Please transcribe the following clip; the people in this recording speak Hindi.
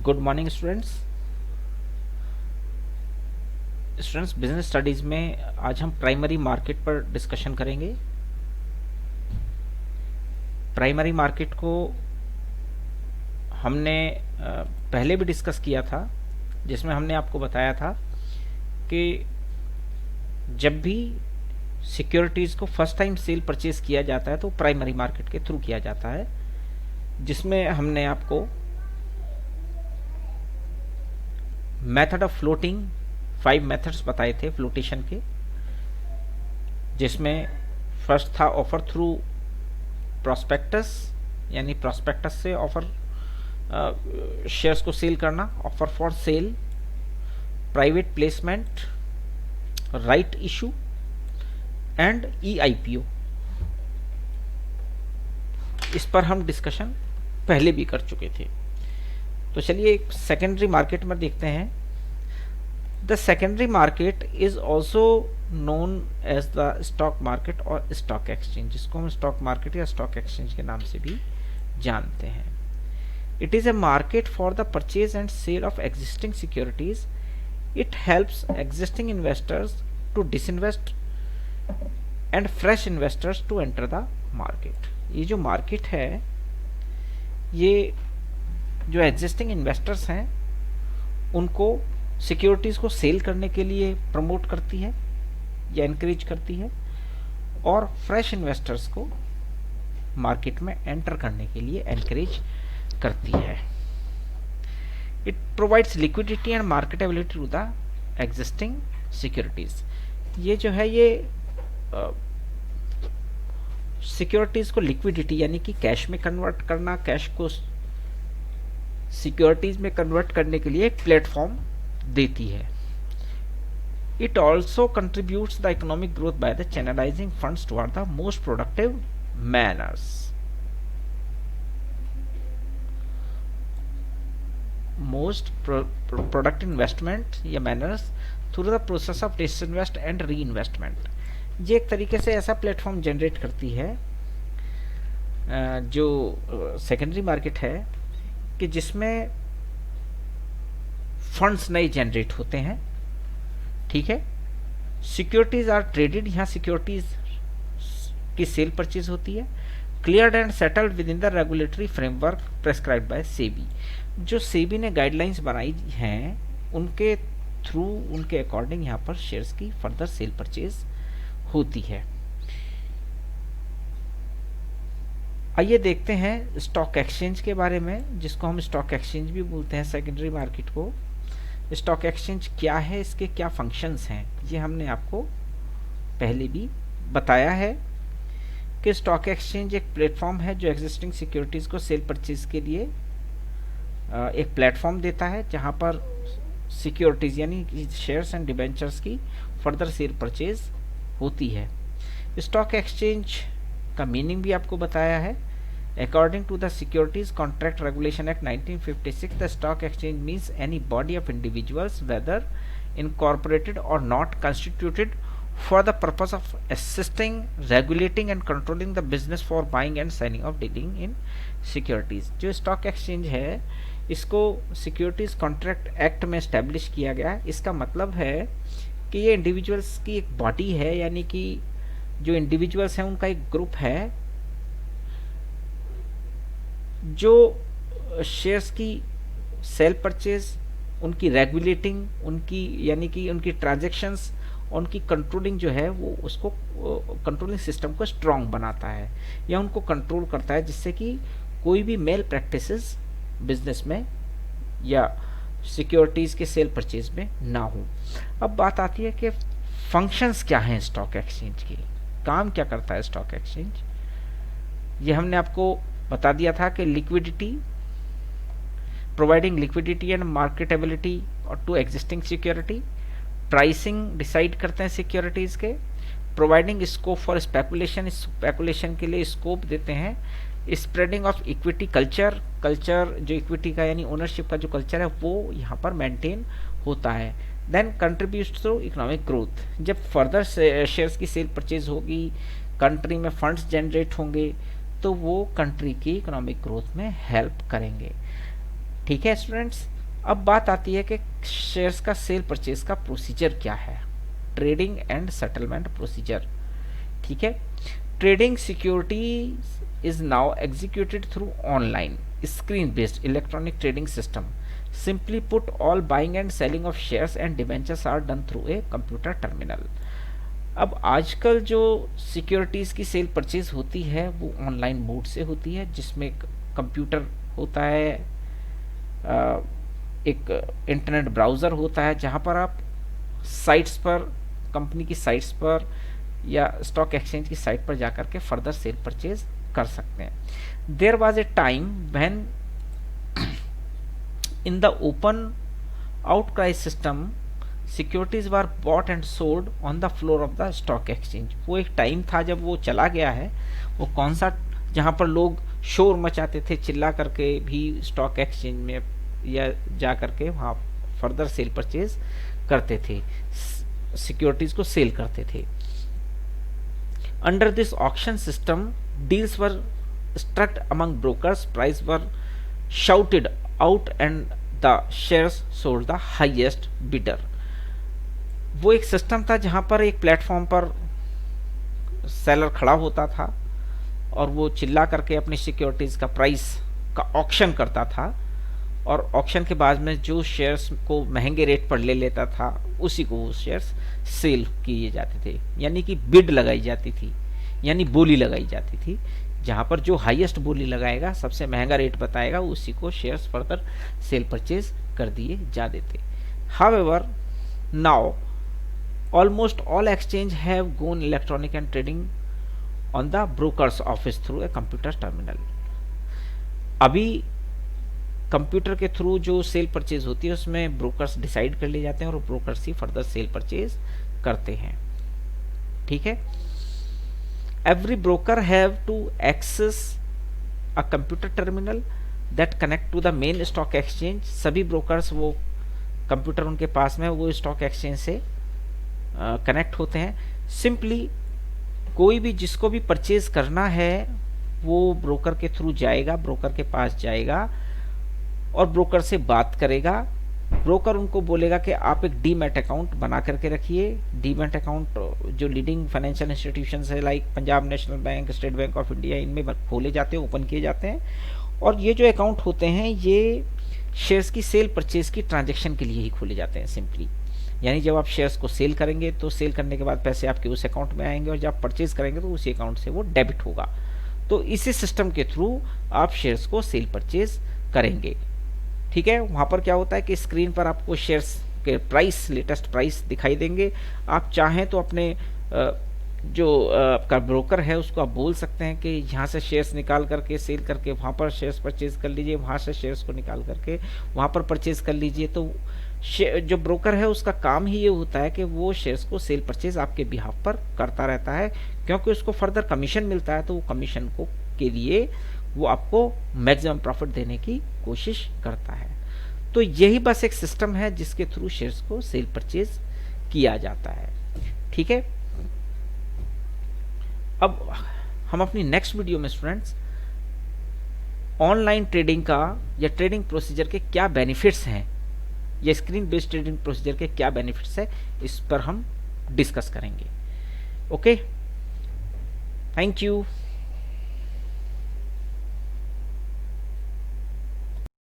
Good morning students business studies में आज हम प्राइमरी मार्केट पर डिस्कशन करेंगे। प्राइमरी मार्केट को हमने पहले भी डिस्कस किया था, जिसमें हमने आपको बताया था कि जब भी सिक्योरिटीज़ को फर्स्ट टाइम सेल परचेज किया जाता है तो प्राइमरी मार्केट के थ्रू किया जाता है, जिसमें हमने आपको मेथड ऑफ फ्लोटिंग 5 मेथड्स बताए थे फ्लोटेशन के, जिसमें फर्स्ट था ऑफर थ्रू प्रोस्पेक्टस, यानी प्रोस्पेक्टस से ऑफर शेयर्स को सेल करना, offer for sale, private placement, right issue and EIPO। इस पर हम डिस्कशन पहले भी कर चुके थे। तो चलिए एक सेकेंडरी मार्केट में देखते हैं। The secondary market is also known as the stock market और स्टॉक एक्सचेंज, जिसको हम स्टॉक मार्केट या स्टॉक एक्सचेंज के नाम से भी जानते हैं। It is a market for the purchase and sale of existing securities. It helps existing investors to disinvest and fresh investors to enter the market. ये जो मार्केट है, ये जो एग्जिस्टिंग इन्वेस्टर्स हैं उनको सिक्योरिटीज़ को सेल करने के लिए प्रमोट करती है या इनकरेज करती है, और फ्रेश इन्वेस्टर्स को मार्केट में एंटर करने के लिए एनकरेज करती है। It provides liquidity and marketability to the existing securities. ये जो है ये सिक्योरिटीज़ को लिक्विडिटी यानी कि कैश में कन्वर्ट करना, कैश को सिक्योरिटीज में कन्वर्ट करने के लिए एक प्लेटफॉर्म देती है। It also contributes the economic growth by the channelizing funds toward the most productive manners. Most productive investment या manners through the process of disinvest and reinvestment. ये एक तरीके से ऐसा प्लेटफॉर्म जनरेट करती है जो सेकेंडरी मार्केट है कि जिसमें फंड्स नए जनरेट होते हैं। ठीक है, सिक्योरिटीज आर ट्रेडेड, यहाँ सिक्योरिटीज की सेल परचेज होती है। Cleared and settled within the regulatory framework prescribed by SEBI. जो सेबी ने गाइडलाइंस बनाई हैं उनके थ्रू, उनके अकॉर्डिंग यहाँ पर शेयर्स की फर्दर सेल परचेज होती है। आइए देखते हैं स्टॉक एक्सचेंज के बारे में, जिसको हम स्टॉक एक्सचेंज भी बोलते हैं सेकेंडरी मार्केट को। स्टॉक एक्सचेंज क्या है, इसके क्या फंक्शंस हैं, ये हमने आपको पहले भी बताया है कि स्टॉक एक्सचेंज एक प्लेटफॉर्म है जो एग्जिस्टिंग सिक्योरिटीज़ को सेल परचेज के लिए एक प्लेटफॉर्म देता है, जहां पर सिक्योरिटीज़ यानी शेयर्स एंड डिबेंचर्स की फर्दर सेल परचेज होती है। स्टॉक एक्सचेंज का मीनिंग भी आपको बताया है। According to the securities contract regulation act 1956, the stock exchange means any body of individuals whether incorporated और not constituted for the purpose of assisting, regulating and controlling the business for buying and selling of dealing in securities. जो स्टॉक एक्सचेंज है इसको सिक्योरिटीज कॉन्ट्रैक्ट एक्ट में एस्टेब्लिश किया गया है। इसका मतलब है कि ये इंडिविजुअल्स की एक बॉडी है, यानी कि जो इंडिविजुअल्स हैं उनका एक ग्रुप है जो शेयर्स की सेल परचेज, उनकी रेगुलेटिंग, उनकी यानी कि उनकी ट्रांजैक्शंस, उनकी कंट्रोलिंग जो है वो उसको कंट्रोलिंग सिस्टम को स्ट्रांग बनाता है या उनको कंट्रोल करता है, जिससे कि कोई भी मेल प्रैक्टिसेस बिजनेस में या सिक्योरिटीज़ के सेल परचेज में ना हो। अब बात आती है कि फंक्शंस क्या हैं स्टॉक एक्सचेंज के, काम क्या करता है स्टॉक एक्सचेंज। ये हमने आपको बता दिया था कि liquidity, providing liquidity and marketability और to existing security, pricing decide करते हैं सिक्योरिटीज़ के, providing scope for speculation, speculation के लिए स्कोप देते हैं, spreading of equity culture, culture जो इक्विटी का यानी ओनरशिप का जो कल्चर है वो यहाँ पर मेंटेन होता है। Then contributes to economic growth, जब फर्दर शेयर्स की सेल परचेज होगी, कंट्री में फंड्स जनरेट होंगे, तो वो कंट्री की इकोनॉमिक ग्रोथ में हेल्प करेंगे। ठीक है स्टूडेंट्स, अब बात आती है कि शेयर्स का सेल परचेज का प्रोसीजर क्या है, ट्रेडिंग एंड सेटलमेंट प्रोसीजर। ठीक है, trading security is now executed through online screen based electronic trading system. Simply put all buying and selling of shares and debentures are done through a computer terminal. अब आजकल जो सिक्योरिटीज़ की सेल परचेज होती है वो ऑनलाइन मोड से होती है, जिसमें कंप्यूटर होता है, एक इंटरनेट ब्राउज़र होता है, जहाँ पर आप साइट्स पर, कंपनी की साइट्स पर या स्टॉक एक्सचेंज की साइट पर जाकर के फर्दर सेल परचेज कर सकते हैं। There was a time when in the open outcry system securities were bought and sold on the floor of the stock exchange. वो एक टाइम था जब वो चला गया है, वो कौन सा, जहाँ पर लोग शोर मचाते थे, चिल्ला करके भी स्टॉक एक्सचेंज में या जा करके वहाँ फर्दर सेल परचेज करते थे, सिक्योरिटीज को सेल करते थे। Under this auction system deals were struct among brokers, price were shouted out and the shares sold the highest bidder. वो एक सिस्टम था जहाँ पर एक प्लेटफॉर्म पर सेलर खड़ा होता था और वो चिल्ला करके अपनी सिक्योरिटीज का प्राइस का ऑक्शन करता था, और ऑक्शन के बाद में जो शेयर्स को महंगे रेट पर ले लेता था उसी को वो शेयर्स सेल किए जाते थे, यानी कि बिड लगाई जाती थी, यानी बोली लगाई जाती थी। जहाँ पर जो हाईएस्ट बोली लगाएगा, सबसे महंगा रेट बताएगा, उसी को शेयर्स फर्दर सेल परचेज कर दिए जाते थे। However now almost all exchange have gone electronic and trading on the broker's office through a computer terminal। अभी कंप्यूटर के थ्रू जो सेल परचेज होती है उसमें ब्रोकर्स डिसाइड कर लिए जाते हैं और ब्रोकर्स ही फर्दर सेल परचेज करते हैं। ठीक है, every broker have to access a computer terminal that connect to the main stock exchange. सभी ब्रोकर्स, वो कंप्यूटर उनके पास में, वो स्टॉक एक्सचेंज से कनेक्ट होते हैं। सिंपली कोई भी जिसको भी परचेज करना है वो ब्रोकर के थ्रू जाएगा, ब्रोकर के पास जाएगा और ब्रोकर से बात करेगा। ब्रोकर उनको बोलेगा कि आप एक डीमैट अकाउंट बना करके रखिए। डीमैट अकाउंट जो लीडिंग फाइनेंशियल इंस्टीट्यूशन है like Punjab national bank, state bank of India, इनमें खोले जाते हैं, ओपन किए जाते हैं। और ये जो अकाउंट होते हैं ये शेयर्स की सेल परचेज की ट्रांजेक्शन के लिए ही खोले जाते हैं सिंपली। यानी जब आप शेयर्स को सेल करेंगे तो सेल करने के बाद पैसे आपके उस अकाउंट में आएंगे और जब आप परचेज करेंगे तो उसी अकाउंट से वो डेबिट होगा। तो इसी सिस्टम के थ्रू आप शेयर्स को सेल परचेज करेंगे। ठीक है, वहाँ पर क्या होता है कि स्क्रीन पर आपको शेयर्स के प्राइस, लेटेस्ट प्राइस दिखाई देंगे। आप चाहें तो अपने जो आपका ब्रोकर है उसको आप बोल सकते हैं कि यहाँ से शेयर्स निकाल करके सेल करके वहाँ पर शेयर्स परचेज कर लीजिए, वहाँ से शेयर्स को निकाल करके वहाँ पर परचेज कर लीजिए। तो जो ब्रोकर है उसका काम ही ये होता है कि वो शेयर्स को सेल परचेज आपके बिहाफ पर करता रहता है, क्योंकि उसको फर्दर कमीशन मिलता है। तो वो कमीशन को के लिए वो आपको मैक्सिमम प्रॉफिट देने की कोशिश करता है। तो यही बस एक सिस्टम है जिसके थ्रू शेयर्स को सेल परचेज किया जाता है। ठीक है, अब हम अपनी नेक्स्ट वीडियो में स्टूडेंट्स ऑनलाइन ट्रेडिंग का या ट्रेडिंग प्रोसीजर के क्या बेनिफिट्स हैं, या स्क्रीन बेस्ड ट्रेडिंग प्रोसीजर के क्या बेनिफिट्स है, इस पर हम डिस्कस करेंगे। Okay, thank you.